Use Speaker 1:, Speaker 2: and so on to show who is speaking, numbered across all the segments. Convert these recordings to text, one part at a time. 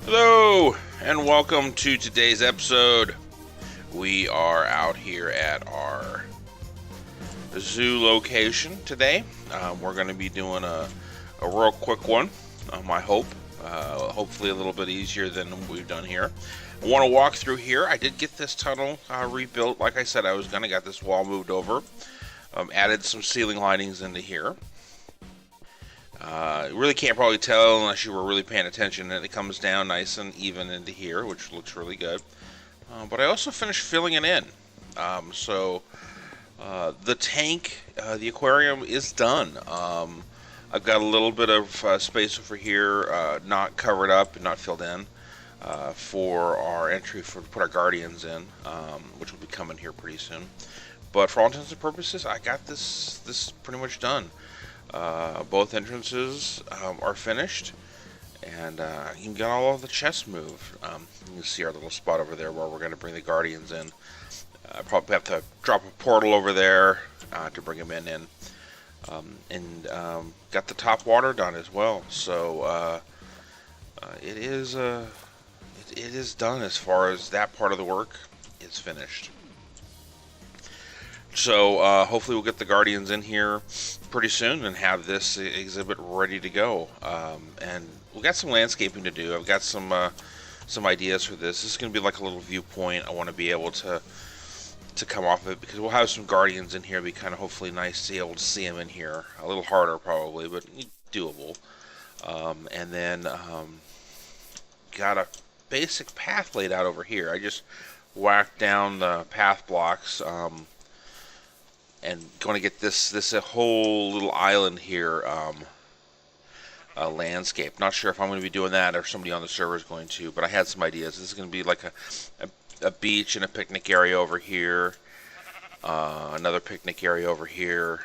Speaker 1: Hello, and welcome to today's episode. We are out here at our zoo location today. We're going to be doing a real quick one, I hope. Hopefully a little bit easier than we've done here. I want to walk through here. I did get this tunnel rebuilt. Like I said, I was going to get this wall moved over. Added some ceiling linings into here. You really can't probably tell unless you were really paying attention, and it comes down nice and even into here, which looks really good. But I also finished filling it in. The tank, the aquarium is done. I've got a little bit of space over here, not covered up and not filled in, for our entry to put our guardians in, which will be coming here pretty soon. But for all intents and purposes, I got this pretty much done. Both entrances are finished, and you can get all of the chests moved. You can see our little spot over there where we're going to bring the guardians in. I probably have to drop a portal over there to bring them in. And got the top water done as well. So it is done as far as that part of the work is finished. So hopefully we'll get the guardians in here pretty soon and have this exhibit ready to go. And we've got some landscaping to do. I've got some ideas for this. This is going to be like a little viewpoint. I want to be able to come off of it because we'll have some guardians in here. It'll be kind of hopefully nice to be able to see them in here. A little harder probably, but doable. And then got a basic path laid out over here. I just whacked down the path blocks. And going to get this a whole little island here, a landscape. Not sure if I'm going to be doing that or somebody on the server is going to, but I had some ideas. This is going to be like a beach and a picnic area over here, another picnic area over here.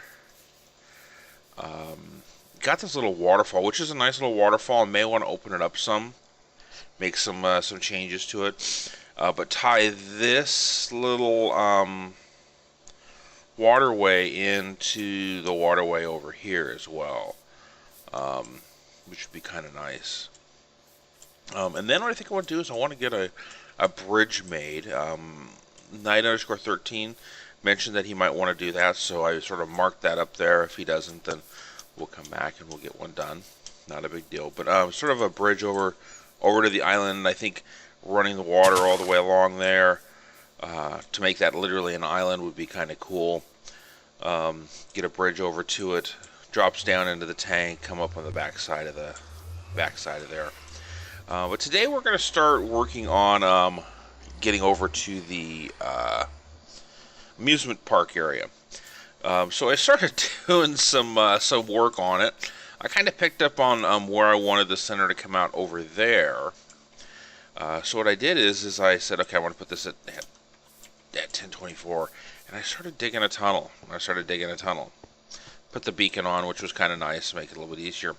Speaker 1: Got this little waterfall, which is a nice little waterfall. I may want to open it up some, make some changes to it, but tie this little waterway into the waterway over here as well, which would be kind of nice. And then what I think I want to do is I want to get a bridge made. Knight_13 mentioned that he might want to do that, so I sort of marked that up there. If he doesn't, then we'll come back and we'll get one done. Not a big deal, but sort of a bridge over to the island. I think running the water all the way along there. To make that literally an island would be kind of cool. Get a bridge over to it, drops down into the tank, come up on the backside of there. But today we're going to start working on getting over to the amusement park area. So I started doing some work on it. I kind of picked up on where I wanted the center to come out over there. So what I did is I said, okay, I want to put this at 1024, and I started digging a tunnel. Put the beacon on, which was kind of nice, make it a little bit easier.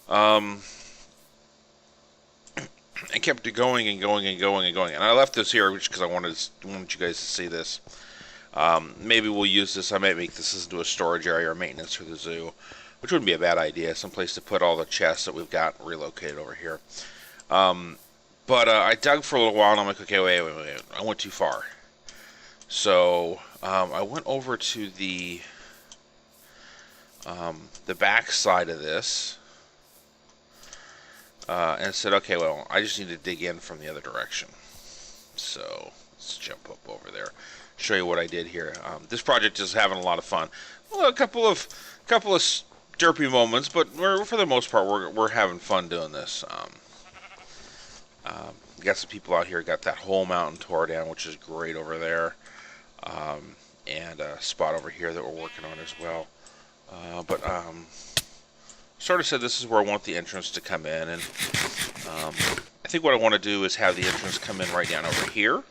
Speaker 1: I kept it going and going and going and going, and I left this here because I wanted you guys to see this. Maybe we'll use this. I might make this into a storage area or maintenance for the zoo, which wouldn't be a bad idea. Some place to put all the chests that we've got relocated over here. But I dug for a little while, and I'm like, okay, wait. I went too far. So I went over to the back side of this and said, okay, well, I just need to dig in from the other direction. So let's jump up over there, show you what I did here. This project is having a lot of fun. Well, a couple of derpy moments, but for the most part, we're having fun doing this. Got some people out here, got that whole mountain tore down, which is great over there. And a spot over here that we're working on as well. But sort of said this is where I want the entrance to come in, and I think what I want to do is have the entrance come in right down over here,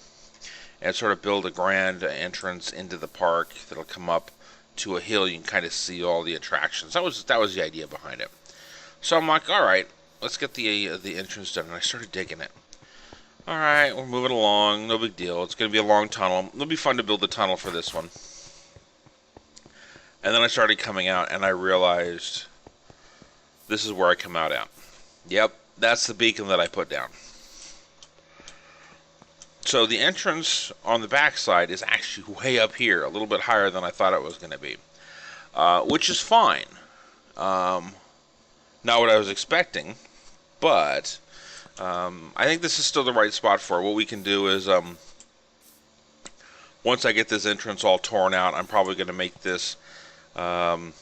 Speaker 1: and sort of build a grand entrance into the park that'll come up to a hill. You can kind of see all the attractions. That was the idea behind it. So I'm like, all right, let's get the entrance done, and I started digging it. All right, we're moving along. No big deal. It's going to be a long tunnel. It'll be fun to build the tunnel for this one. And then I started coming out, and I realized this is where I come out at. Yep, that's the beacon that I put down. So the entrance on the backside is actually way up here, a little bit higher than I thought it was going to be, which is fine. Not what I was expecting, but I think this is still the right spot for it. What we can do is, once I get this entrance all torn out, I'm probably going to make this 5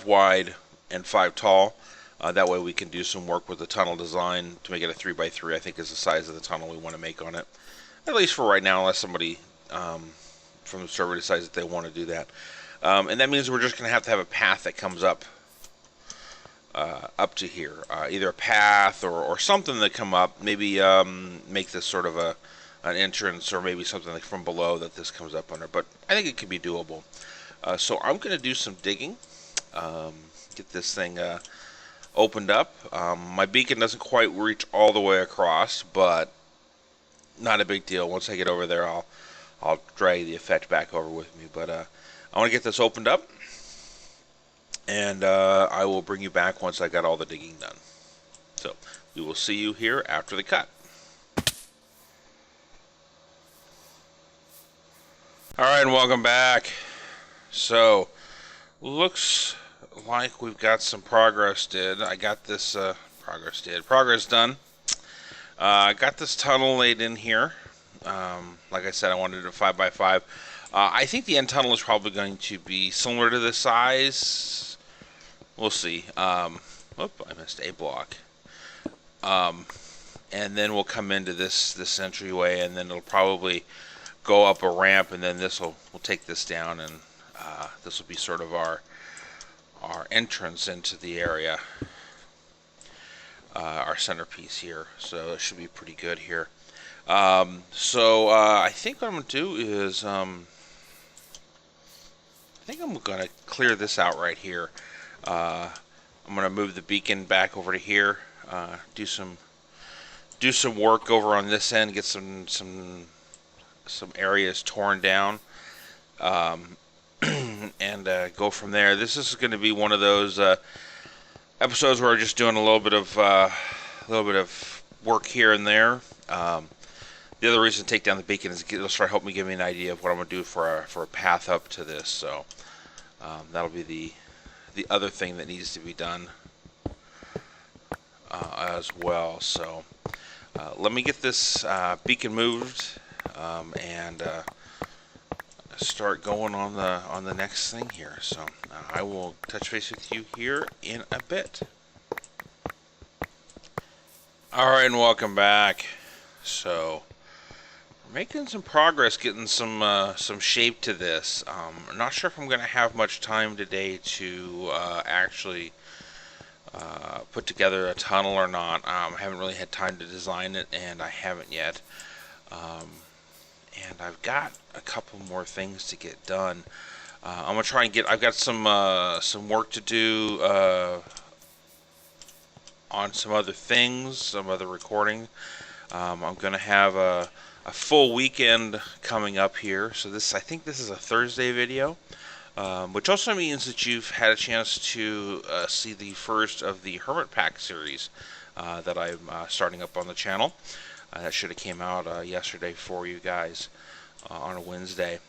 Speaker 1: wide and 5 tall. That way we can do some work with the tunnel design to make it a 3x3, I think is the size of the tunnel we want to make on it. At least for right now, unless somebody from the server decides that they want to do that. And that means we're just going to have a path that comes up to here. Either a path or something that come up. Maybe make this sort of an entrance, or maybe something like from below that this comes up under. But I think it could be doable. So I'm going to do some digging. Get this thing opened up. My beacon doesn't quite reach all the way across, but not a big deal. Once I get over there, I'll drag the effect back over with me. But I want to get this opened up, and I will bring you back once I got all the digging done. So we will see you here after the cut. Alright, and welcome back. So, looks like we've got some progress I got this progress done. I got this tunnel laid in here. Like I said, I wanted a 5x5. I think the end tunnel is probably going to be similar to this size. We'll see. I missed a block. And then we'll come into this entryway, and then it'll probably go up a ramp, and then we'll take this down, and this will be sort of our entrance into the area, our centerpiece here. So it should be pretty good here. I think what I'm going to do is I think I'm going to clear this out right here. I'm going to move the beacon back over to here, do some work over on this end, get some areas torn down, and go from there. This is going to be one of those episodes where we're just doing a little bit of work here and there. The other reason to take down the beacon is it'll start helping me give me an idea of what I'm going to do for a path up to this. So that'll be the other thing that needs to be done as well. So let me get this beacon moved and start going on the next thing here. So I will touch base with you here in a bit. All right, and welcome back. So we're making some progress, getting some shape to this. I'm not sure if I'm going to have much time today to actually put together a tunnel or not. I haven't really had time to design it, and I haven't yet. And I've got a couple more things to get done. I'm gonna try and I've got some work to do on some other things, some other recording. I'm gonna have a full weekend coming up here. So I think this is a Thursday video, which also means that you've had a chance to see the first of the Hermit Pack series that I'm starting up on the channel. That should have came out yesterday for you guys on a Wednesday.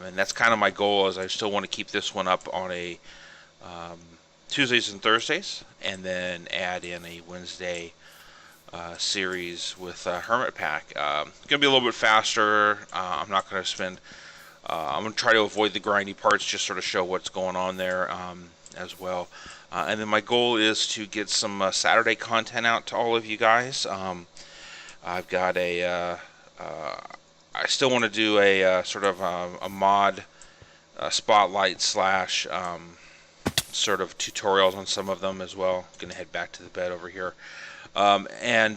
Speaker 1: And that's kind of my goal, is I still want to keep this one up on a Tuesdays and Thursdays, and then add in a Wednesday series with Hermit Pack. It's going to be a little bit faster. I'm not going to spend... I'm going to try to avoid the grindy parts, just sort of show what's going on there as well. And then my goal is to get some Saturday content out to all of you guys. I've got I still want to do a sort of a mod spotlight / sort of tutorials on some of them as well. I'm going to head back to the bed over here. And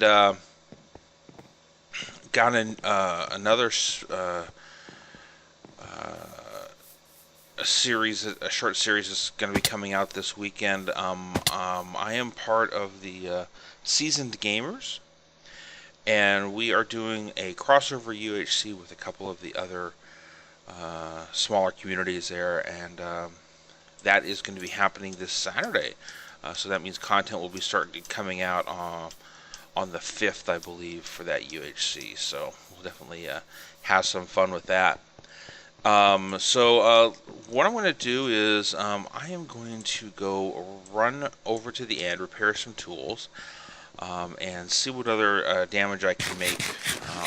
Speaker 1: got another a short series is going to be coming out this weekend. I am part of the Seasoned Gamers, and we are doing a crossover UHC with a couple of the other smaller communities there, and that is going to be happening this Saturday. So that means content will be starting coming out on the 5th, I believe, for that UHC. So we'll definitely have some fun with that. What I'm going to do is I am going to go run over to the end, repair some tools, and see what other damage I can make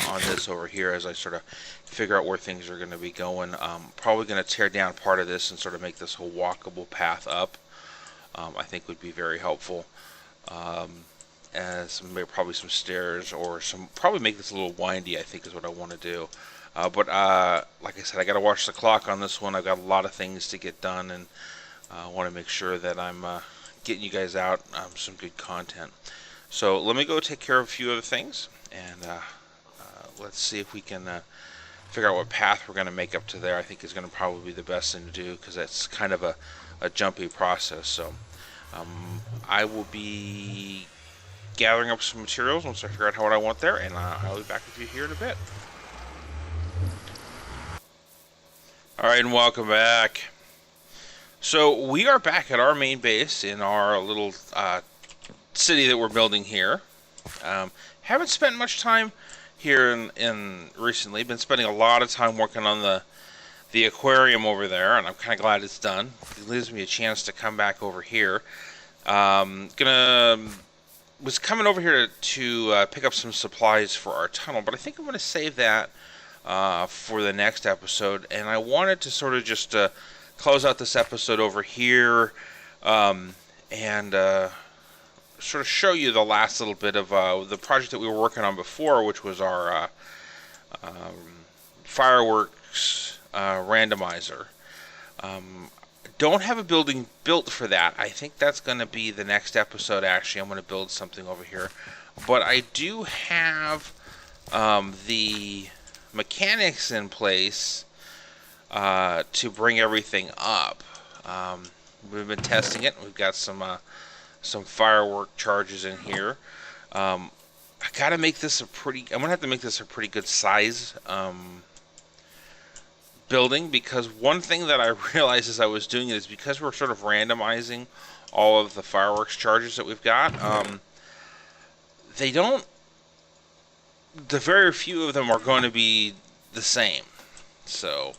Speaker 1: on this over here as I sort of figure out where things are going to be going. Probably going to tear down part of this and sort of make this a walkable path up. I think would be very helpful. And probably some stairs or probably make this a little windy, I think is what I want to do. But like I said, I got to watch the clock on this one. I've got a lot of things to get done, and I want to make sure that I'm getting you guys out some good content. So let me go take care of a few other things, and let's see if we can figure out what path we're going to make up to there. I think is going to probably be the best thing to do, because that's kind of a jumpy process. So I will be gathering up some materials once I figure out what I want there, and I'll be back with you here in a bit. Alright, and welcome back. So we are back at our main base in our little city that we're building here. Haven't spent much time here in recently. Been spending a lot of time working on the aquarium over there, and I'm kind of glad it's done. It gives me a chance to come back over here. Was coming over here to pick up some supplies for our tunnel, but I think I'm going to save that for the next episode. And I wanted to sort of just close out this episode over here and sort of show you the last little bit of the project that we were working on before, which was our fireworks randomizer. Don't have a building built for that. I think that's going to be the next episode. Actually, I'm going to build something over here, but I do have the mechanics in place to bring everything up. We've been testing it. We've got some firework charges in here. I gotta make this I'm gonna have to make this a pretty good size building, because one thing that I realized as I was doing it is, because we're sort of randomizing all of the fireworks charges that we've got, the very few of them are going to be the same. So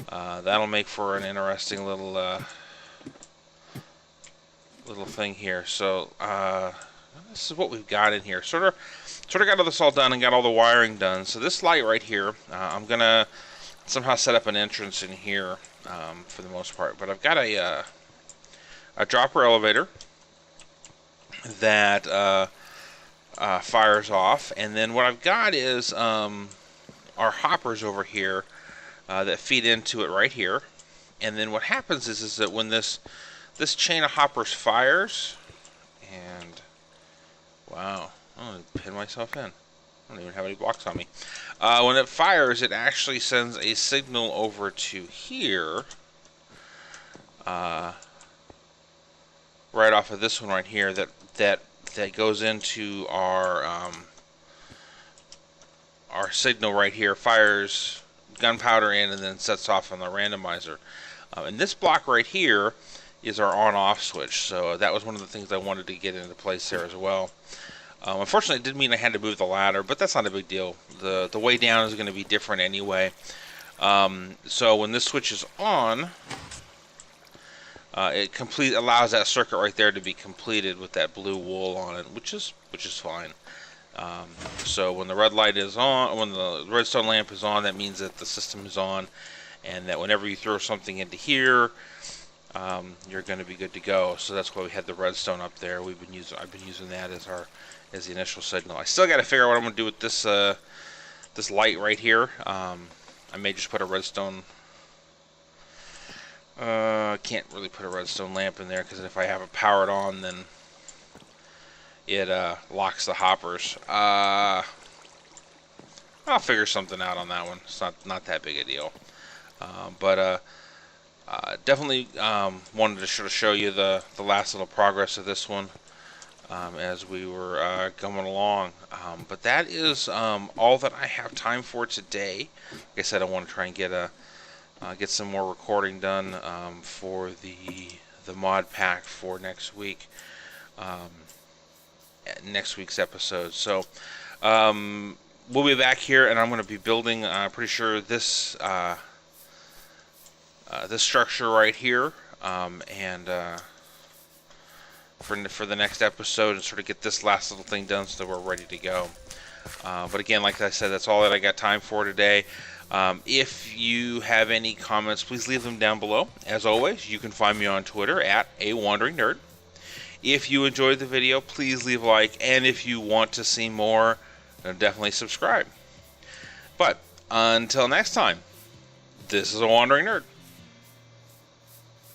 Speaker 1: that'll make for an interesting little thing here. So this is what we've got in here. Sort of got all this all done and got all the wiring done. So this light right here, I'm gonna somehow set up an entrance in here for the most part. But I've got a dropper elevator that fires off, and then what I've got is our hoppers over here that feed into it right here. And then what happens is that when this chain of hoppers fires, and wow, I'm gonna pin myself in. I don't even have any blocks on me. When it fires, it actually sends a signal over to here, right off of this one right here, that goes into our signal right here, fires gunpowder in, and then sets off on the randomizer. And this block right here is our on-off switch. So that was one of the things I wanted to get into place there as well. Unfortunately, it did mean I had to move the ladder, but that's not a big deal. The way down is going to be different anyway. So when this switch is on, it allows that circuit right there to be completed with that blue wool on it, which is fine. So when the red light is on, when the redstone lamp is on, that means that the system is on, and that whenever you throw something into here, you're going to be good to go. So that's why we had the redstone up there. I've been using that as the initial signal. I still got to figure out what I'm going to do with this this light right here. I may just put a redstone. I can't really put a redstone lamp in there, because if I have it powered on, then it locks the hoppers. I'll figure something out on that one. It's not that big a deal. But definitely wanted to sort of show you the last little progress of this one as we were going along. But that is all that I have time for today. Like I said, I want to try and get some more recording done for the the mod pack for next week, next week's episode. So we'll be back here, and I'm going to be building. I'm pretty sure this this structure right here, and for the next episode, and sort of get this last little thing done so that we're ready to go. But again, like I said, that's all that I got time for today. If you have any comments, please leave them down below. As always, you can find me on Twitter at @AWanderingNerd. If you enjoyed the video, please leave a like, and if you want to see more, definitely subscribe. But until next time, this is a Wandering Nerd.